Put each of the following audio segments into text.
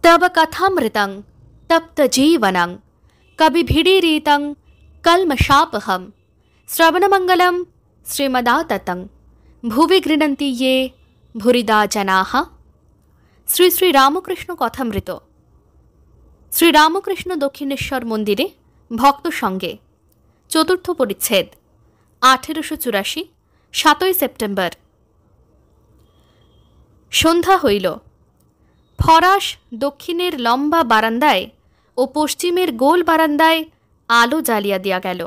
तव कथामृतं तप्तजीवनं कविभिडीरितं कल्मषापहं श्रवणमंगलं श्रीमदाततं भुवि गृह्णन्ति ये भूरिदा जनाः। श्री श्री रामकृष्ण कथामृत। श्री रामकृष्ण दक्षिणेश्वर मंदिरे भक्त संगे चतुर्थ परिच्छेद 1884 7 सेप्टेम्बर। सन्ध्या हইल। फराश दक्षिणेर लम्बा बारान्दाय ओ पश्चिमेर गोल बारान्दाय आलो जालिया दिया गेल।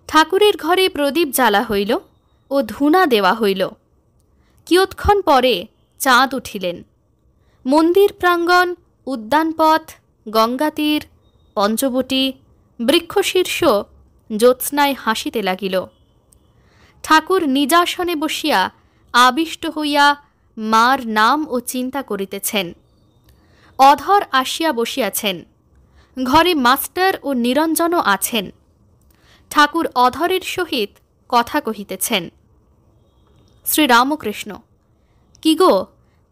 ठाकुरेर घरे प्रदीप जाला हইल ओ धूना देवा हইल। कियत्क्षण परे चाँद उठिलेन। मंदिर प्रांगण, उद्यानपथ, गंगातीर, पंचबटी, बृक्षशीर्ष ज्योत्स्नाय हासिते लागिल। ठाकुर निजासने बसिया आविष्ट हইয়া मार नाम ओ चिंता करितेछेन। अधर आसिया बसियाछेन। घरे मास्टर ओ निरंजनও आछेन। ठाकुर अधरेर सहित कथा कहितेछेन। श्री रामकृष्ण, कि गो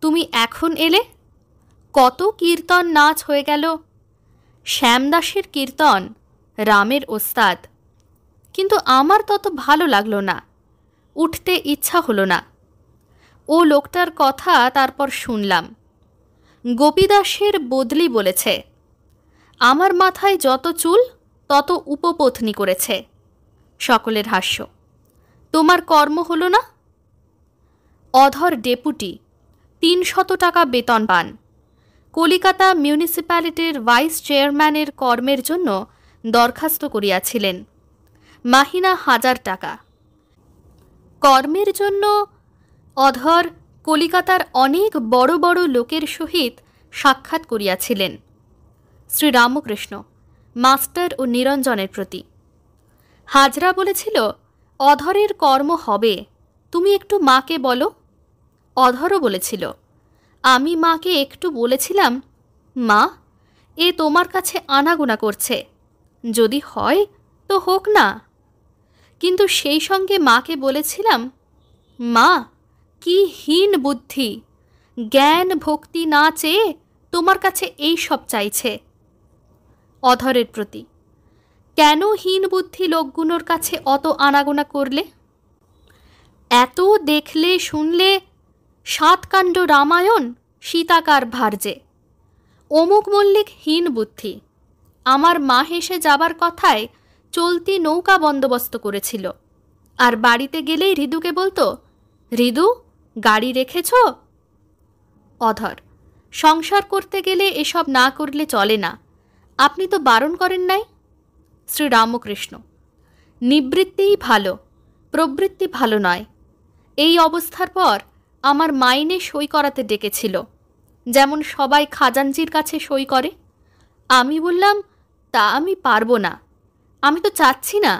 तुमी एखन एले? कत कीर्तन नाच हয়ে গেল। श्यामदासेर कीर्तन रामेर ओस्ताद। किन्तु आमार तत भालो लागलो ना। उठते इच्छा हलो ना। ओ लोकटार कथा तारपर शुनलाम। गोपीदासेर बदली बोलेछे। आमार माथाय যত चुल তত उपपत्नी करेছে। सकलेर हास्य। तोमार कर्म हलो ना? अधर डेपुटी 300 टाका बेतन पान। कलिकाता मिউনিসিপ্যালিটির ভাইস চেয়ারম্যানের কর্মের জন্য দরখাস্ত করিয়াছিলেন। মাহিনা 1000 টাকা। কর্মের জন্য অধর কলিকাতার অনেক বড় বড় লোকের সহিত সাক্ষাৎ করিয়াছিলেন। শ্রী রামকৃষ্ণ মাস্টার ও নিরঞ্জনের প্রতি। হাজরা বলেছিল, অধরের কর্ম হবে, তুমি একটু মাকে বলো। অধরও বলেছিল, আমি মাকে একটু বলেছিলাম, মা এ তোমার কাছে আনাগোনা করছে, যদি হয় তো হোক না। কিন্তু সেই সঙ্গে মাকে বলেছিলাম, মা কি হীন বুদ্ধি, জ্ঞান ভক্তি না চেয়ে তোমার কাছে এই সব চাইছে। অধরের প্রতি, কেন হীন বুদ্ধি লোকগুলোর কাছে অত আনাগোনা করলে? এত দেখলে শুনলে 7 কাণ্ড রামায়ণ সীতাকার ভার্যে। অমুক মল্লিক হীন বুদ্ধি। আমার মা হেসে যাবার কথায় চলতি নৌকা বন্দোবস্ত করেছিল, আর বাড়িতে গেলেই হৃদুকে বলতো, হৃদু গাড়ি রেখেছ? অধর, সংসার করতে গেলে এসব না করলে চলে না, আপনি তো বারণ করেন নাই। শ্রী রামকৃষ্ণ, নিবৃত্তিই ভালো, প্রবৃত্তি ভালো নয়। এই অবস্থার পর আমার মাইনে সই করাতে ডেকেছিল, যেমন সবাই খাজানজির কাছে সই করে। আমি বললাম, তা আমি পারবো না, আমি তো চাচ্ছি না।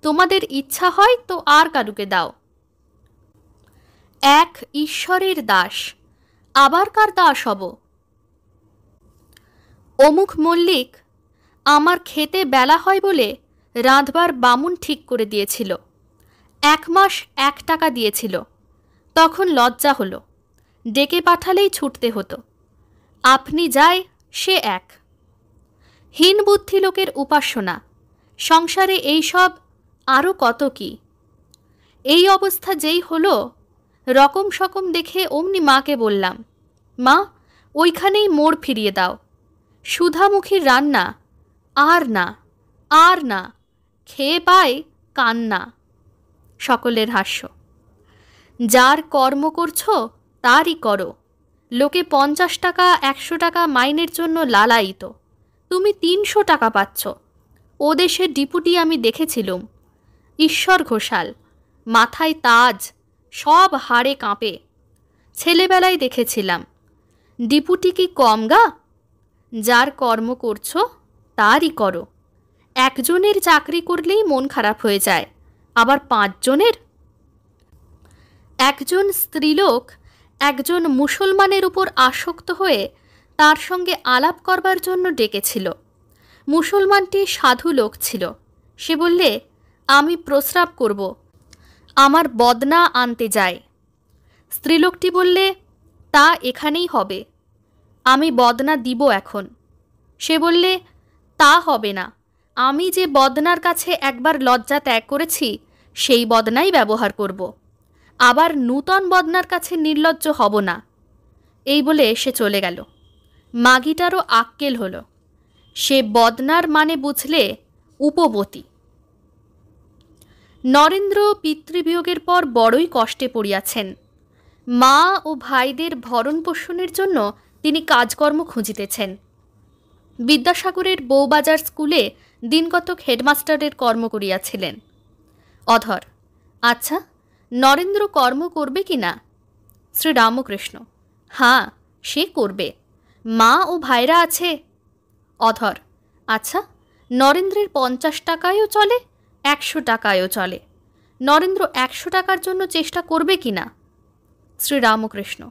তোমাদের ইচ্ছা হয় তো আর কারুকে দাও। এক ঈশ্বরের দাস, আবার কার দাস হব? অমুক মল্লিক আমার খেতে বেলা হয় বলে রাঁধবার বামুন ঠিক করে দিয়েছিল। 1 মাস 1 টাকা দিয়েছিল। তখন লজ্জা হলো, ডেকে পাঠালেই ছুটতে হতো। আপনি যায় সে এক। হীন বুদ্ধি লোকের উপাসনা, সংসারে এই সব আরও কত কি। এই অবস্থা যেই হলো, রকম সকম দেখে অমনি মাকে বললাম, মা ওইখানেই মোড় ফিরিয়ে দাও। সুধামুখীর রান্না আর না, আর না, খেয়ে পায় কান্না। সকলের হাস্য। যার কর্ম করছো তারই করো। লোকে 50 টাকা 100 টাকা মাইনের জন্য লালায়িত, তুমি 300 টাকা পাচ্ছ। ও দেশের ডিপুটি আমি দেখেছিলুম, ঈশ্বর ঘোষাল, মাথায় তাজ, সব হাড়ে কাঁপে। ছেলেবেলায় দেখেছিলাম। ডিপুটি কি কম গা? যার কর্ম করছো তারই করো। একজনের চাকরি করলেই মন খারাপ হয়ে যায়, আবার 5 জনের। একজন স্ত্রীলোক একজন মুসলমানের উপর আসক্ত হয়ে তার সঙ্গে আলাপ করবার জন্য ডেকেছিল। মুসলমানটি সাধু লোক ছিল। সে বললে, আমি প্রস্রাব করব, আমার বদনা আনতে যায়। স্ত্রীলোকটি বললে, তা এখানেই হবে। আমি বদনা দিব এখন। সে বললে, তা হবে না, আমি যে বদনার কাছে একবার লজ্জা ত্যাগ করেছি সেই বদনাই ব্যবহার করব, আবার নূতন বদনার কাছে নির্লজ্জ হব না। এই বলে সে চলে গেল। মাগিটারও আক্কেল হলো। সে বদনার মানে বুঝলে উপবতী। নরেন্দ্র পিতৃবিয়োগের পর বড়ই কষ্টে পড়িয়াছেন। মা ও ভাইদের ভরণ পোষণের জন্য তিনি কাজকর্ম খুঁজিতেছেন। বিদ্যাসাগরের বউবাজার স্কুলে দিনকতক হেডমাস্টারের কর্ম করিয়াছিলেন। অধর: আচ্ছা, নরেন্দ্র কর্ম করবে কি না? শ্রীরামকৃষ্ণ: হ্যাঁ, সে করবে, মা ও ভাইরা আছে। অধর: আচ্ছা, নরেন্দ্রের 50 টাকায়ও চলে, 100 টাকায়ও চলে। নরেন্দ্র 100 টাকার জন্য চেষ্টা করবে কি না? শ্রীরামকৃষ্ণ: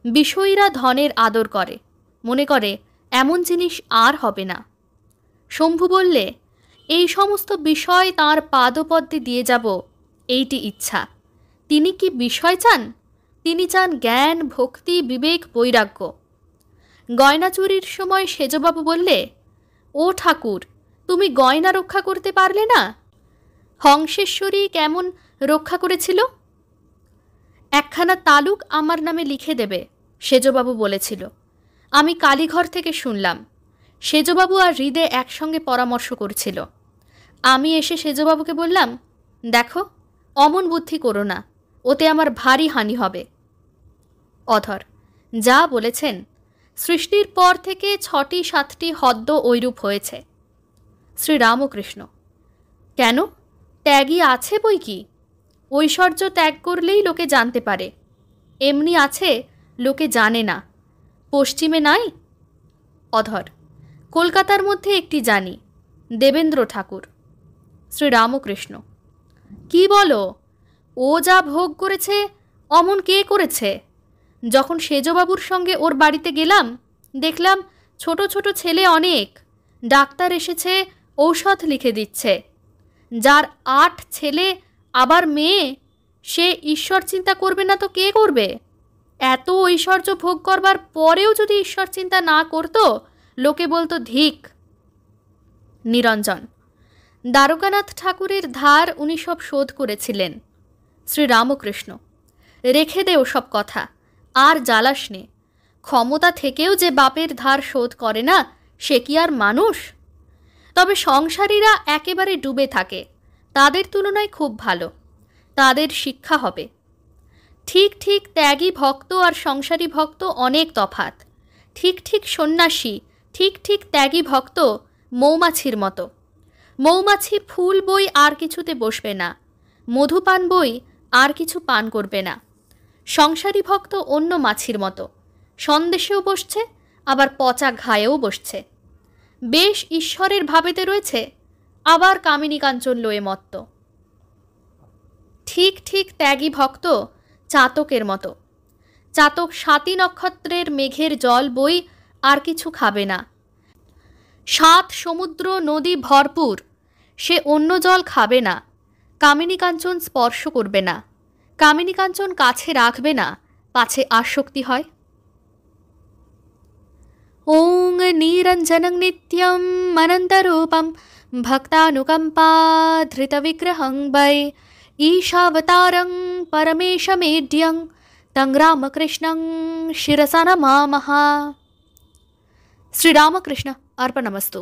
বিষয়ীরা ধনের আদর করে, মনে করে এমন জিনিস আর হবে না। শম্ভু বললে, এই সমস্ত বিষয় তাঁর পাদপদ্মে দিয়ে যাব, এইটি ইচ্ছা। তিনি কি বিষয় চান? তিনি চান জ্ঞান, ভক্তি, বিবেক, বৈরাগ্য। গয়না চুরির সময় সেজবাবু বললে, ও ঠাকুর, তুমি গয়না রক্ষা করতে পারলে না? হংসেশ্বরী কেমন রক্ষা করেছিল? একখানা তালুক আমার নামে লিখে দেবে, সেজবাবু বলেছিল। আমি কালীঘর থেকে শুনলাম। সেজবাবু আর হৃদে একসঙ্গে পরামর্শ করছিল। আমি এসে সেজবাবুকে বললাম, দেখো, অমন বুদ্ধি করো না, ওতে আমার ভারী হানি হবে। অধর: যা বলেছেন, সৃষ্টির পর থেকে 6টি-7টি হদ্দ ঐরূপ হয়েছে। শ্রীরামকৃষ্ণ: কেন, ত্যাগী আছে বই কি? ঐশ্বর্য ত্যাগ করলেই লোকে জানতে পারে, এমনি আছে লোকে জানে না। পশ্চিমে নাই? অধর: কলকাতার মধ্যে একটি জানি, দেবেন্দ্র ঠাকুর। শ্রীরামকৃষ্ণ: কি বলো? ও যা ভোগ করেছে অমন কে করেছে? যখন সেজবাবুর সঙ্গে ওর বাড়িতে গেলাম, দেখলাম ছোট ছোট ছেলে অনেক, ডাক্তার এসেছে, ঔষধ লিখে দিচ্ছে। যার 8 ছেলে আবার মেয়ে, সে ঈশ্বর চিন্তা করবে না তো কে করবে? এত ঐশ্বর্য ভোগ করবার পরেও যদি ঈশ্বর চিন্তা না করত, লোকে বলতো ধিক। নিরঞ্জন: দ্বারকানাথ ঠাকুরের ধার উনি সব শোধ করেছিলেন। শ্রীরামকৃষ্ণ: রেখে দে ওসব কথা, আর জ্বালাস নে। ক্ষমতা থেকেও যে বাপের ধার শোধ করে না, সে কি আর মানুষ? তবে সংসারীরা একেবারে ডুবে থাকে, তাদের তুলনায় খুব ভালো, তাদের শিক্ষা হবে। ঠিক ঠিক ত্যাগী ভক্ত আর সংসারী ভক্ত অনেক তফাৎ। ঠিক ঠিক সন্ন্যাসী, ঠিক ঠিক ত্যাগী ভক্ত মৌমাছির মতো। মৌমাছি ফুল বই আর কিছুতে বসবে না, মধুপান বই আর কিছু পান করবে না। সংসারী ভক্ত অন্য মাছির মতো, সন্দেশেও বসছে, আবার পচা ঘায়েও বসছে। বেশ ঈশ্বরের ভাবেতে রয়েছে, আবার কামিনী কাঞ্চন লয়ে মত্ত। ঠিক ঠিক ত্যাগী ভক্ত চাতকের মতো। চাতক 7টি নক্ষত্রের মেঘের জল বই আর কিছু খাবে না। 7 সমুদ্র নদী ভরপুর, সে অন্য জল খাবে না। কামিনী কাঞ্চন স্পর্শ করবে না, কামিনী কাঞ্চন কাছে রাখবে না, পাছে আসক্তি হয়। ওং নিরঞ্জনং নিত্যম অনন্তরূপম ভক্তানুকম্পা ধৃতবিগ্রহং বৈ ঈশাবতারং পরমেশমেঢ্যং তং রামকৃষ্ণং শিরসা নমামঃ। শ্রীরামকৃষ্ণ अर्पणमस्तु।